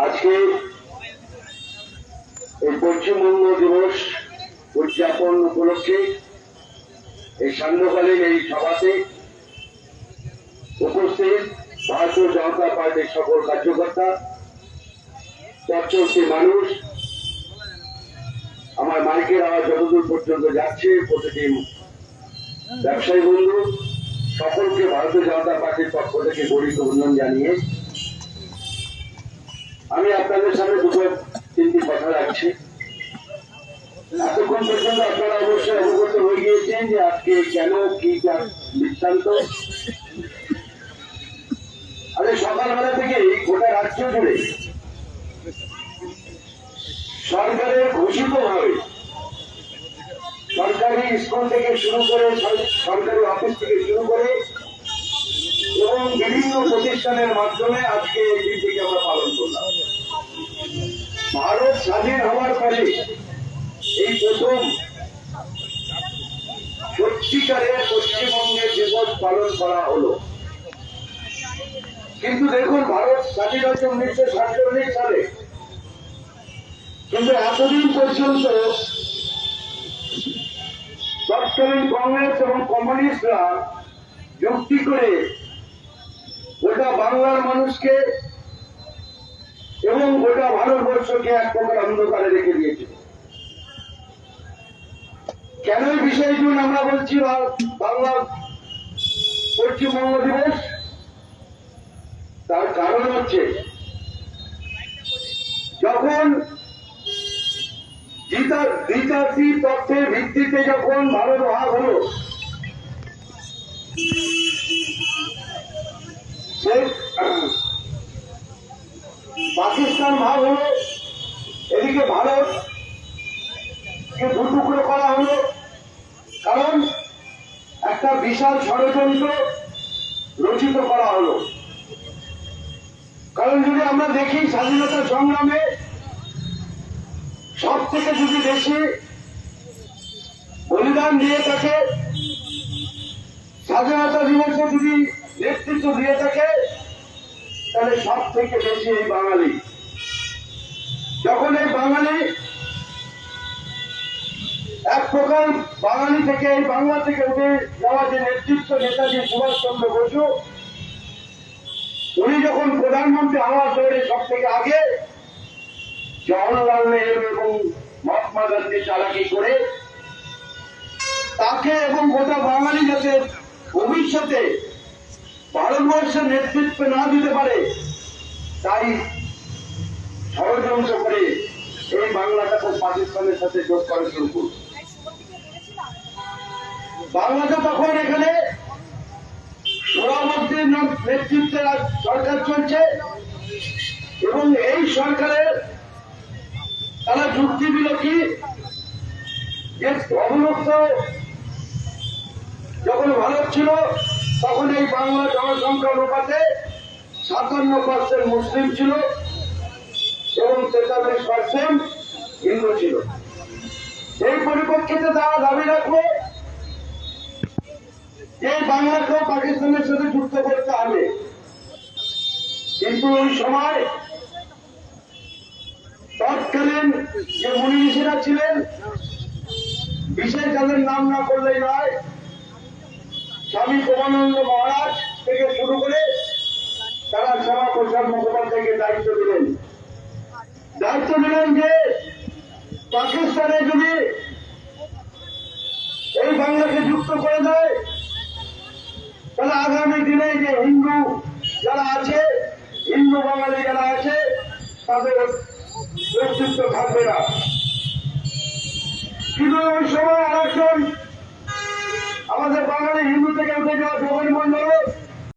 আজকে এই পশ্চিমবঙ্গ দিবস উদযাপন উপলক্ষে এই সান্ধ্যকালীন এই সভাতে উপস্থিত ভারতীয় জনতা পার্টির সকল কার্যকর্তা, পথচলতি মানুষ, আমার মাইকের আওয়াজ যতদূর পর্যন্ত যাচ্ছে প্রতিটি ব্যবসায়ী বন্ধু সকলকে ভারতীয় জনতা পার্টির পক্ষ থেকে গরিব অভিনন্দন জানিয়ে আমি আপনাদের সামনে দুটো তিনটি কথা রাখছি। এতক্ষণ পর্যন্ত আপনারা অবশ্যই অবগত হয়ে গিয়েছেন যে আজকে কেন কি বৃত্তান্ত। আরে সকালবেলা থেকে গোটা রাজ্য জুড়ে সরকারের ঘোষিত ভাবে সরকারি স্কুল থেকে শুরু করে সরকারি অফিস থেকে শুরু করে এবং বিভিন্ন প্রতিষ্ঠানের মাধ্যমে আজকে এই দিনটিকে আমরা পালন করলাম। ভারত স্বাধীন হওয়ার পরে এই প্রথম সত্যিকারের পশ্চিমবঙ্গের দিবস পালন করা হলো। কিন্তু দেখুন, ভারত স্বাধীন হয়েছে 1947 সালে, কিন্তু এতদিন পর্যন্ত তৎকালীন কংগ্রেস এবং কমিউনিস্টরা যুক্তি করে গোটা বাংলার মানুষকে এবং গোটা ভারতবর্ষকে এক প্রকার অন্ধকারে রেখে দিয়েছিল। কেন এই বিষয়টি আমরা বলছি বাংলা পশ্চিমবঙ্গ দিবস? তার কারণ হচ্ছে, যখন দ্বিজাতি তথ্যের ভিত্তিতে যখন ভারত ভাগ হল, পাকিস্তান ভাগ হল, এদিকে ভারতকে দুটুকরো করা হলো। কারণ একটা বিশাল ষড়যন্ত্র রচিত করা হলো। কারণ যদি আমরা দেখি, স্বাধীনতা সংগ্রামে সব থেকে যদি বেশি বলিদান দিয়ে থাকে, স্বাধীনতা দিবসে যদি নেতৃত্ব দিয়ে থাকে, তাহলে সব থেকে বেশি এই বাঙালি। যখন এই বাঙালি এক প্রকার বাঙালি থেকে এই বাংলা থেকে উঠে যাওয়া যে নেতৃত্ব নেতাজি সুভাষচন্দ্র বসু, উনি যখন প্রধানমন্ত্রী হওয়ার দৌড়ে সব থেকে আগে জওহরলাল নেহরু এবং মহাত্মা গান্ধী চালাকি করে তাকে এবং গোটা বাঙালি যাতে ভবিষ্যতে ভারতবর্ষের নেতৃত্ব না দিতে পারে, তাই ষড়যন্ত্র করে এই বাংলাটাকে পাকিস্তানের সাথে যোগ করা শুরু করল। বাংলাতে তখন এখানে সোহরাওয়ার্দীর নেতৃত্বে সরকার চলছে এবং এই সরকারের তারা যুক্তি দিল কি, যে অবলুপ্ত যখন ভারত ছিল তখন এই বাংলা জনসংখ্যা অনুপাতে 57% মুসলিম ছিল এবং 43% হিন্দু ছিল। এই পরিপ্রেক্ষিতে তারা দাবি রাখলো যে বাংলাকেও পাকিস্তানের সাথে যুক্ত করতে হবে। কিন্তু ওই সময় তৎকালীন যে মুনি ঋষিরা ছিলেন, বিশেষ যাদের নাম না করলেই নয়, স্বামী প্রমানন্দ মহারাজ থেকে শুরু করে তারা শ্যামা প্রসাদ মুখোপাধ্যায়কে দায়িত্ব দিলেন যে পাকিস্তানে যদি এই বাংলাকে যুক্ত করে দেয়, তাহলে আগামী দিনে যে হিন্দু যারা আছে, হিন্দু বাঙালি যারা আছে, তাদের নেতৃত্ব থাকবে না। কিন্তু ওই সময় আরেকজন আমাদের বাঙালি হিন্দু থেকে উঠে যাওয়া জগন মন্ডল